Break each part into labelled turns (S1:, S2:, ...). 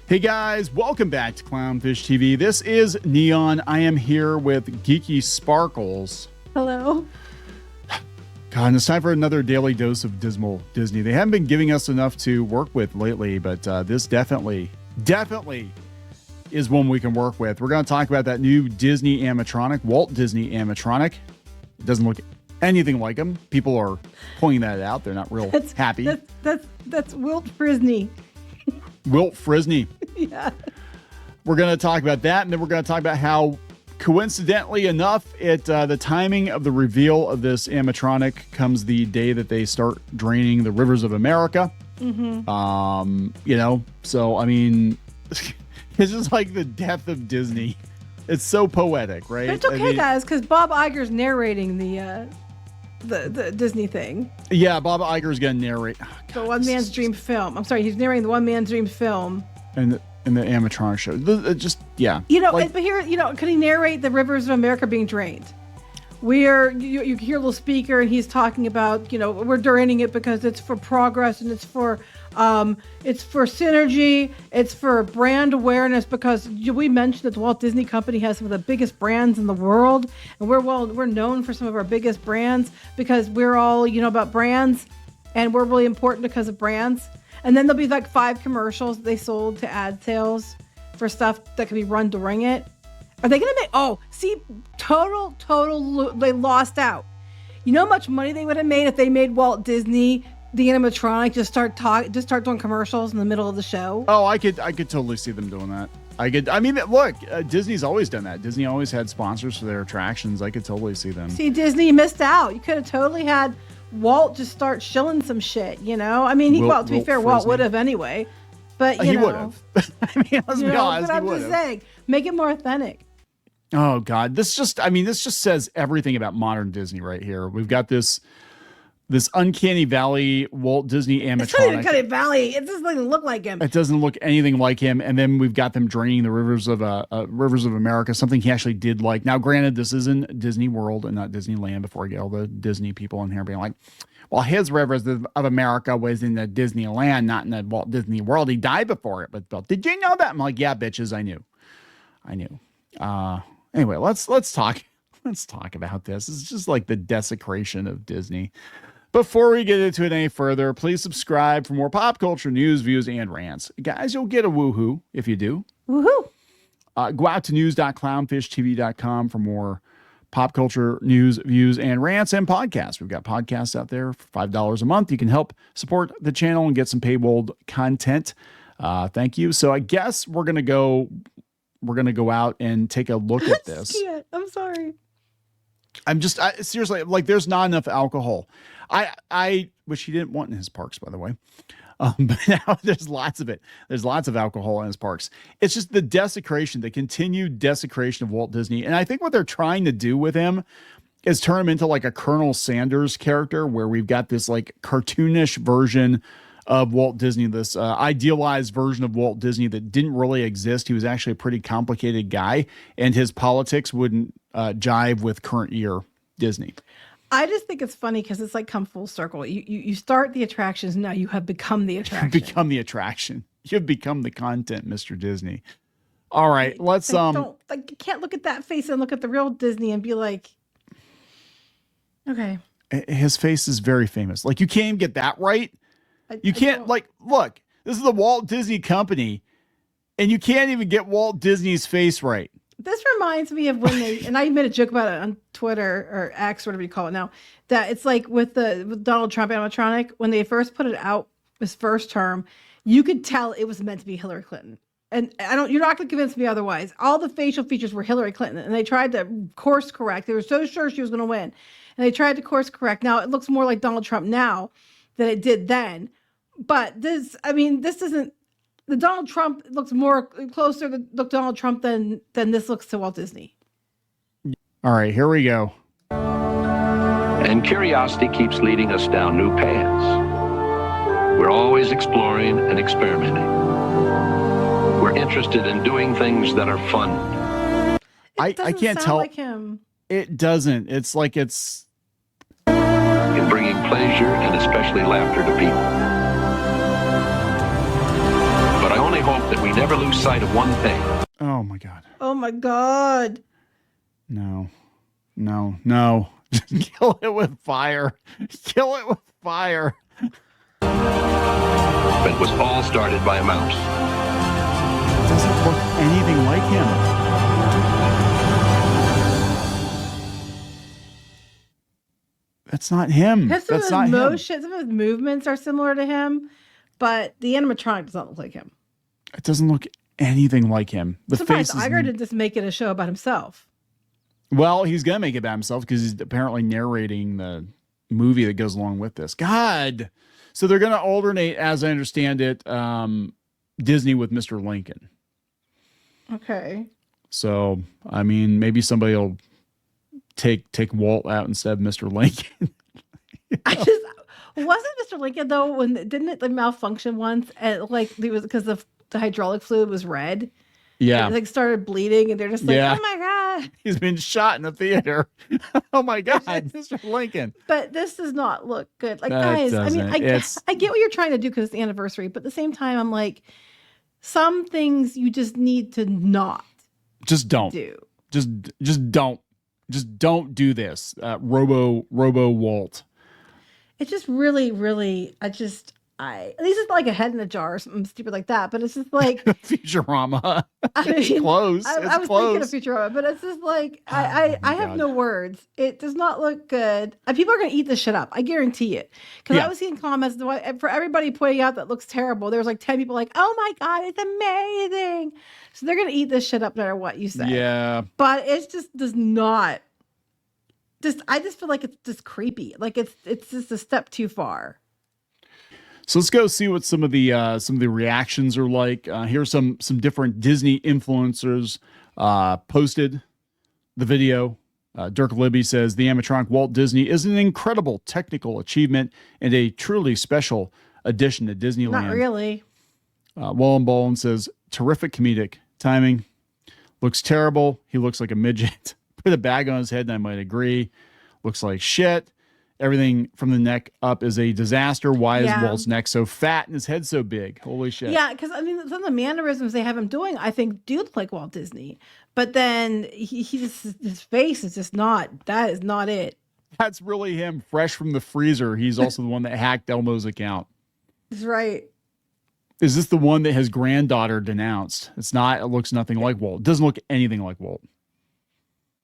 S1: Hey guys, welcome back to Clownfish TV. This is Kneon. I am here with Geeky Sparkles.
S2: Hello.
S1: God, and it's time for another daily dose of dismal Disney. They haven't been giving us enough to work with lately, but this definitely is one we can work with. We're going to talk about that new Disney animatronic, Walt Disney animatronic. It doesn't look anything like him. People are pointing that out. They're not real happy.
S2: That's Walt Disney.
S1: Walt Disney.
S2: Yeah.
S1: We're going to talk about that, and then we're going to talk about how, coincidentally enough, the timing of the reveal of this animatronic comes the day that they start draining the rivers of America. Mm-hmm. So, I mean, it's just like the death of Disney. It's so poetic, right?
S2: But it's okay, guys, because Bob Iger's narrating the Disney thing.
S1: Yeah, Bob Iger's going to narrate. Oh, God,
S2: the One Man's Dream film. I'm sorry, he's narrating the One Man's Dream film.
S1: And the animatronic show. Yeah.
S2: But here, could he narrate the rivers of America being drained? You hear a little speaker and he's talking about, we're draining it because it's for progress and it's for synergy, it's for brand awareness, because we mentioned that the Walt Disney Company has some of the biggest brands in the world, and we're known for some of our biggest brands because we're all, about brands, and we're really important because of brands. And then there'll be like 5 commercials they sold to ad sales for stuff that can be run during it. Are they going to make, total, they lost out. You know how much money they would have made if they made Walt Disney, the animatronic, just start doing commercials in the middle of the show?
S1: Oh, I could totally see them doing that. Look, Disney's always done that. Disney always had sponsors for their attractions. I could totally see them.
S2: See, Disney missed out. You could have totally had Walt just start shilling some shit, to be fair, Walt would have anyway. But,
S1: he would have. Let's be honest,
S2: but I'm just saying, make it more authentic.
S1: Oh, God. This just says everything about modern Disney right here. We've got this uncanny valley Walt Disney animatronic.
S2: It's not even uncanny valley. It doesn't even look like him.
S1: It doesn't look anything like him. And then we've got them draining the rivers of America, something he actually did like. Now, granted, this is in Disney World and not Disneyland, before I get all the Disney people in here being like, well, his rivers of America was in the Disneyland, not in the Walt Disney World. He died before it. But did you know that? I'm like, yeah, bitches, I knew. Anyway, let's talk about this. It's just like the desecration of Disney. Before we get into it any further, please subscribe for more pop culture news, views, and rants. Guys, you'll get a woohoo if you do.
S2: Woohoo!
S1: Go out to news.clownfishtv.com for more pop culture news, views, and rants and podcasts. We've got podcasts out there for $5 a month. You can help support the channel and get some paywalled content. Thank you. So I guess we're gonna go out and take a look at this.
S2: I'm sorry.
S1: Seriously, like, there's not enough alcohol. I which he didn't want in his parks, by the way. But now there's lots of it. There's lots of alcohol in his parks. It's just the desecration, the continued desecration of Walt Disney. And I think what they're trying to do with him is turn him into like a Colonel Sanders character, where we've got this like cartoonish version of Walt Disney, this idealized version of Walt Disney that didn't really exist. He was actually a pretty complicated guy, and his politics wouldn't jive with current year Disney.
S2: I just think it's funny because it's like come full circle. You start the attractions, now you have become the attraction.
S1: You've become the attraction. You've become the content, Mr. Disney. All right, let's
S2: you can't look at that face and look at the real Disney and be like, okay.
S1: His face is very famous. Like, you can't even get that right. You can't, look, this is the Walt Disney Company, and you can't even get Walt Disney's face right.
S2: This reminds me of when and I made a joke about it on Twitter or X, whatever you call it now, that it's like with Donald Trump animatronic, when they first put it out, his first term, you could tell it was meant to be Hillary Clinton. And you're not going to convince me otherwise. All the facial features were Hillary Clinton, and they tried to course correct. They were so sure she was going to win, and they tried to course correct. Now it looks more like Donald Trump now than it did then. But this isn't. The Donald Trump looks more closer to Donald Trump than this looks to Walt Disney.
S1: All right, here we go.
S3: And curiosity keeps leading us down new paths. We're always exploring and experimenting. We're interested in doing things that are fun.
S1: I can't tell.
S2: Like him.
S1: It doesn't. It's like it's
S3: in bringing pleasure and especially laughter to people. But I only hope that we never lose lose sight of one thing.
S1: Oh my God.
S2: Oh my God.
S1: No. Kill it with fire. Kill it with fire.
S3: But it was all started by a mouse.
S1: It doesn't look anything like him. That's not him. That's not him.
S2: Some of his movements are similar to him, but the animatronic does not look like him.
S1: It doesn't look anything like him. The face is...
S2: Iger did just make it a show about himself.
S1: Well, he's going to make it about himself because he's apparently narrating the movie that goes along with this. God. So they're going to alternate, as I understand it, Disney with Mr. Lincoln.
S2: Okay.
S1: So, I mean, maybe somebody will take Walt out instead of Mr. Lincoln.
S2: Wasn't Mr. Lincoln though, didn't it malfunction once? And like it was because the hydraulic fluid was red.
S1: Yeah.
S2: It like started bleeding and they're just like, oh my God.
S1: He's been shot in the theater. Oh my God, Mr. Lincoln.
S2: But this does not look good. Like,
S1: No,
S2: guys, I mean, I get what you're trying to do because it's the anniversary, but at the same time, I'm like, some things you just need to not
S1: just don't
S2: do.
S1: Just don't do this. Robo Walt.
S2: It's just really, really, at least it's not like a head in a jar or something stupid like that, but it's just like
S1: Futurama.
S2: I mean,
S1: it's close.
S2: I was thinking of Futurama, but it's just like I have no words. It does not look good. People are going to eat this shit up. I guarantee it. Because I was seeing comments for everybody pointing out that looks terrible. There was like 10 people like, "Oh my God, it's amazing!" So they're going to eat this shit up no matter what you say.
S1: Yeah,
S2: but it just does not. I just feel like it's just creepy. Like it's just a step too far.
S1: So let's go see what some of the reactions are like. Here's some different Disney influencers posted the video. Dirk Libby says the animatronic Walt Disney is an incredible technical achievement and a truly special addition to Disneyland.
S2: Not really.
S1: Wallen Ballin says terrific comedic timing. Looks terrible. He looks like a midget. Put a bag on his head, and I might agree. Looks like shit. Everything from the neck up is a disaster. Why is Walt's neck so fat and his head so big? Holy shit.
S2: Yeah, because I mean, some of the mannerisms they have him doing, I think, do look like Walt Disney. But then his face is just not, that is not it.
S1: That's really him, fresh from the freezer. He's also the one that hacked Elmo's account.
S2: That's right.
S1: Is this the one that his granddaughter denounced? It's not. It looks nothing like Walt. It doesn't look anything like Walt.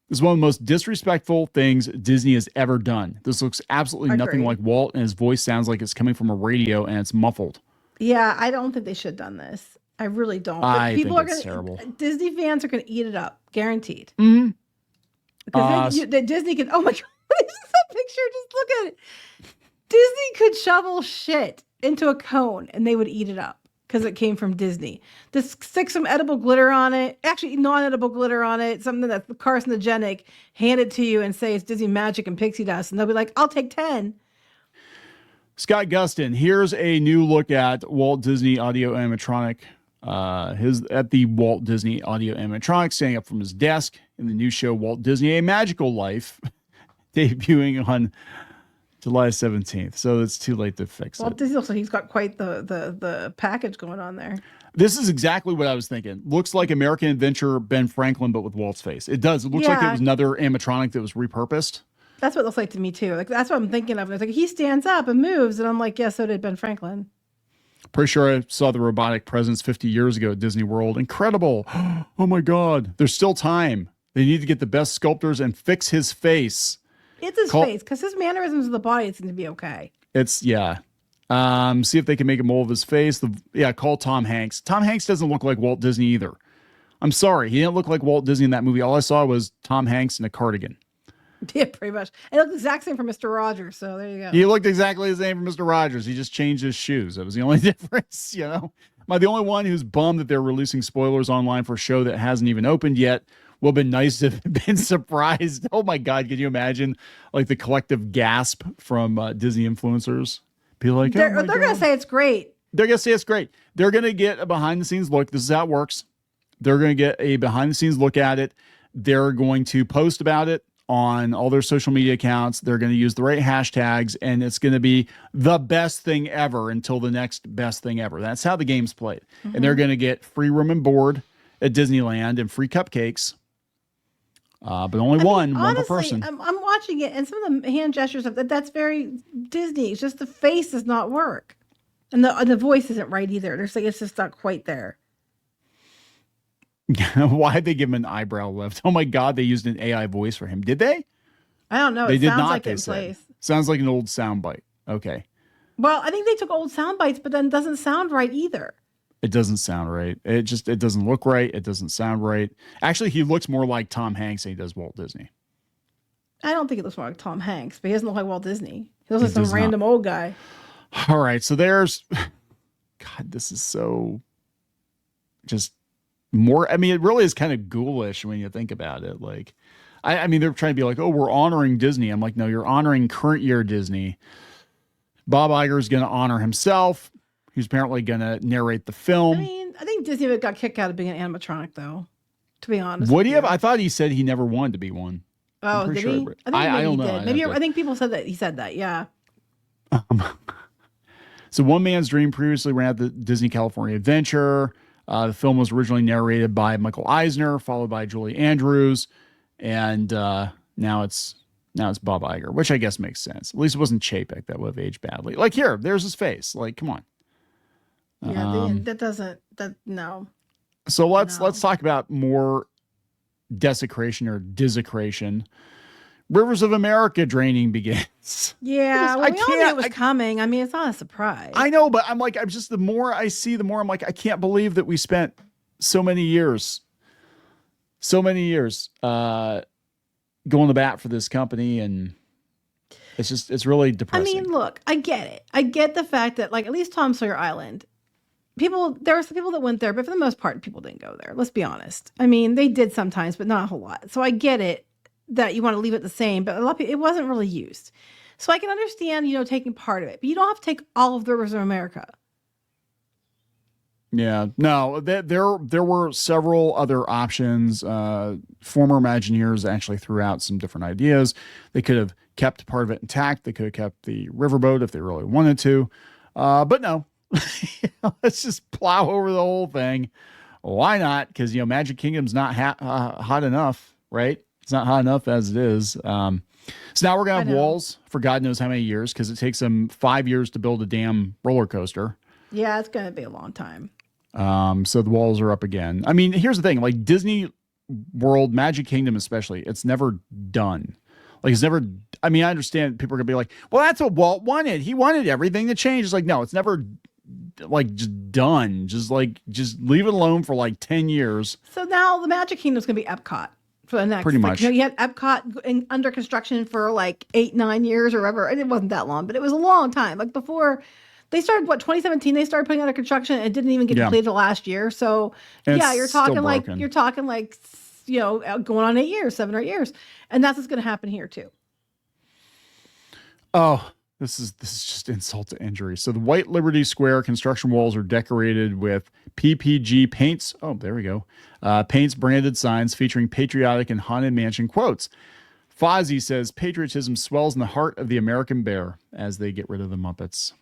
S1: This is one of the most disrespectful things Disney has ever done. This looks absolutely nothing like Walt, and his voice sounds like it's coming from a radio, and it's muffled.
S2: Yeah, I don't think they should have done this. I really don't.
S1: I think it's terrible.
S2: Disney fans are going to eat it up, guaranteed.
S1: Mm-hmm.
S2: Because Disney can. Oh my God, this is a picture. Just look at it. Disney could shovel shit into a cone, and they would eat it up. Because it came from Disney. Just stick some edible glitter on it, actually non-edible glitter on it, something that's carcinogenic, hand it to you and say it's Disney magic and pixie dust. And they'll be like, I'll take 10.
S1: Scott Gustin, here's a new look at Walt Disney audio-animatronic. At the Walt Disney audio-animatronic, standing up from his desk in the new show Walt Disney: A Magical Life, debuting on July 17th. So it's too late to fix it.
S2: Walt Disney also, he's got quite the package going on there.
S1: This is exactly what I was thinking. Looks like American Adventure Ben Franklin, but with Walt's face. It does. It looks like it was another animatronic that was repurposed.
S2: That's what it looks like to me too. Like that's what I'm thinking of. And it's like he stands up and moves, and I'm like, yeah, so did Ben Franklin.
S1: Pretty sure I saw the robotic presence 50 years ago at Disney World. Incredible. Oh my God. There's still time. They need to get the best sculptors and fix his face.
S2: It's his face, because his mannerisms of the body seem to be okay.
S1: See if they can make a mold of his face. Call Tom Hanks. Tom Hanks doesn't look like Walt Disney either. I'm sorry. He didn't look like Walt Disney in that movie. All I saw was Tom Hanks in a cardigan.
S2: Yeah, pretty much. It looked the exact same for Mr. Rogers, so there you go.
S1: He looked exactly the same for Mr. Rogers. He just changed his shoes. That was the only difference, you know? Am I the only one who's bummed that they're releasing spoilers online for a show that hasn't even opened yet? Would have been nice to have been surprised. Oh my God, can you imagine like the collective gasp from Disney influencers? Be like,
S2: they're going to say it's great.
S1: They're going to say it's great. They're going to get a behind the scenes look. This is how it works. They're going to get a behind the scenes look at it. They're going to post about it on all their social media accounts. They're going to use the right hashtags, and it's going to be the best thing ever until the next best thing ever. That's how the game's played. And they're going to get free room and board at Disneyland and free cupcakes. But only one per person.
S2: I'm watching it, and some of the hand gestures of that's very Disney. It's just the face does not work, and the voice isn't right either. There's like it's just not quite there.
S1: Why'd they give him an eyebrow lift? Oh my God, they used an AI voice for him. Did they?
S2: I don't know.
S1: They
S2: it
S1: did
S2: sounds
S1: not.
S2: like
S1: They
S2: in
S1: said.
S2: place.
S1: Sounds like an old soundbite. Okay.
S2: Well, I think they took old sound bites, but then it doesn't sound right either.
S1: It doesn't sound right. It doesn't look right. It doesn't sound right. Actually, he looks more like Tom Hanks than he does Walt Disney.
S2: I don't think he looks more like Tom Hanks, but he doesn't look like Walt Disney. He looks like some random old guy.
S1: All right. So there's, God, this is so just more. I mean, it really is kind of ghoulish when you think about it. Like, I mean, they're trying to be like, oh, we're honoring Disney. I'm like, no, you're honoring current year Disney. Bob Iger is going to honor himself. He's apparently going to narrate the film.
S2: I mean, I think Disney got kicked out of being an animatronic, though, to be honest.
S1: Would he have? I thought he said he never wanted to be one.
S2: Oh, did he?
S1: I don't know.
S2: Did. Maybe I think people said that he said that. Yeah.
S1: So One Man's Dream previously ran at the Disney California Adventure. The film was originally narrated by Michael Eisner, followed by Julie Andrews, and now it's Bob Iger, which I guess makes sense. At least it wasn't Chapek that would have aged badly. Like here, there's his face. Like, come on.
S2: Yeah, no.
S1: So let's talk about more desecration or desecration. Rivers of America draining begins.
S2: Yeah, well, we all knew it was coming. I mean, it's not a surprise.
S1: I know, but I'm just the more I see, the more I'm like, I can't believe that we spent so many years going to bat for this company, and it's really depressing.
S2: I mean, look, I get it. I get the fact that like at least Tom Sawyer Island, there were some people that went there, but for the most part, people didn't go there. Let's be honest. I mean, they did sometimes, but not a whole lot. So I get it that you want to leave it the same, but a lot of people, it wasn't really used. So I can understand, taking part of it, but you don't have to take all of the Rivers of America.
S1: Yeah, no, there were several other options. Former Imagineers actually threw out some different ideas. They could have kept part of it intact. They could have kept the riverboat if they really wanted to. But no, let's just plow over the whole thing. Why not? Because, Magic Kingdom's not hot enough, right? It's not hot enough as it is. So now we're going to have walls for God knows how many years, because it takes them 5 years to build a damn roller coaster.
S2: Yeah, it's going to be a long time.
S1: So the walls are up again. I mean, here's the thing, like Disney World, Magic Kingdom especially, it's never done. Like it's never, I mean, I understand people are gonna be like, well, that's what Walt wanted. He wanted everything to change. It's like, no, it's never like just done. Just leave it alone for like 10 years.
S2: So now the Magic Kingdom's gonna be Epcot for the next,
S1: pretty much.
S2: You had Epcot under construction for like 8-9 years or whatever. It wasn't that long, but it was a long time. Like before, they started 2017. They started putting under construction. And it didn't even get completed last year. So yeah, you're talking like going on 8 years, 7 or 8 years, and that's what's going to happen here too.
S1: Oh, this is just insult to injury. So the White Liberty Square construction walls are decorated with PPG paints. Oh, there we go. Paints branded signs featuring patriotic and Haunted Mansion quotes. Fozzie says patriotism swells in the heart of the American bear as they get rid of the Muppets.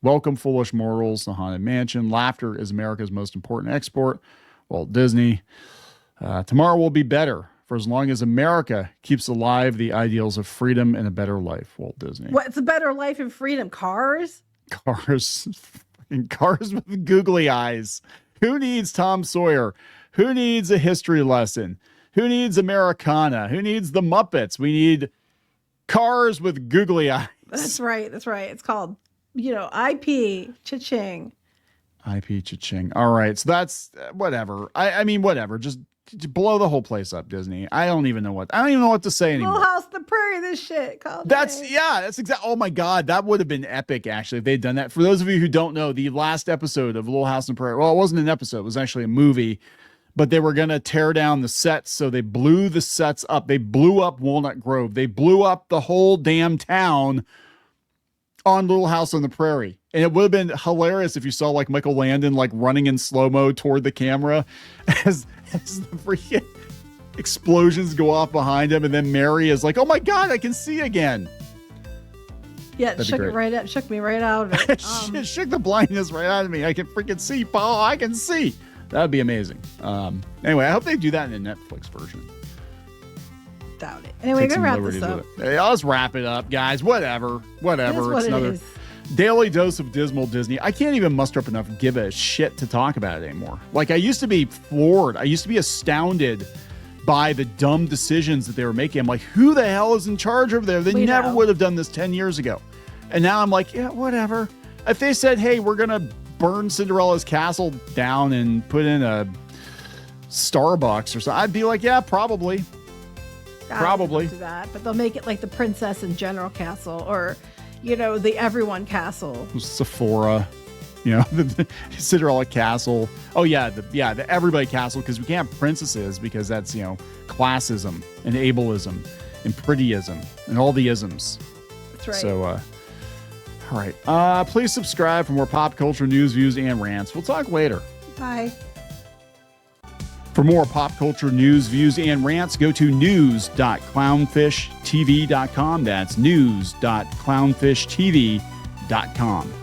S1: Welcome, foolish mortals, the Haunted Mansion. Laughter is America's most important export. Walt Disney. Tomorrow will be better for as long as America keeps alive the ideals of freedom and a better life. Walt Disney.
S2: What's a better life and freedom? Cars?
S1: Cars with googly eyes. Who needs Tom Sawyer? Who needs a history lesson? Who needs Americana? Who needs the Muppets? We need cars with googly eyes.
S2: That's right. It's called, IP, cha-ching.
S1: IP, cha-ching. All right. So that's whatever. I mean, whatever. Just blow the whole place up, Disney. I don't even know what to say anymore.
S2: Little House on the Prairie, this shit.
S1: That's exactly. Oh my God. That would have been epic, actually, if they'd done that. For those of you who don't know, the last episode of Little House on the Prairie, well, it wasn't an episode. It was actually a movie, but they were going to tear down the sets. So they blew the sets up. They blew up Walnut Grove. They blew up the whole damn town on Little House on the Prairie. And it would have been hilarious if you saw like Michael Landon like running in slow-mo toward the camera as the freaking explosions go off behind him, and then Mary is like, "Oh my God, I can see again."
S2: Yeah, it shook me right out of it.
S1: It shook the blindness right out of me. I can freaking see, Paul. I can see. That'd be amazing. Anyway, I hope they do that in a Netflix version.
S2: Doubt it. Anyway, we're gonna wrap this up.
S1: Hey, let's wrap it up, guys. Whatever. It's another daily dose of dismal Disney. I can't even muster up enough give a shit to talk about it anymore. Like, I used to be floored. I used to be astounded by the dumb decisions that they were making. I'm like, who the hell is in charge over there? They never would have done this 10 years ago. And now I'm like, yeah, whatever. If they said, hey, we're going to burn Cinderella's castle down and put in a Starbucks or something, I'd be like, yeah, probably. Probably.
S2: Do that, but they'll make it like the Princess and General Castle, or, you know, the Everyone Castle.
S1: Sephora. You know, the Cinderella Castle. Oh, yeah, the Everybody Castle, because we can't have princesses because that's, you know, classism and ableism and prettyism and all the isms.
S2: That's right.
S1: So, all right. Please subscribe for more pop culture news, views, and rants. We'll talk later.
S2: Bye.
S1: For more pop culture news, views, and rants, go to news.clownfishtv.com. That's news.clownfishtv.com.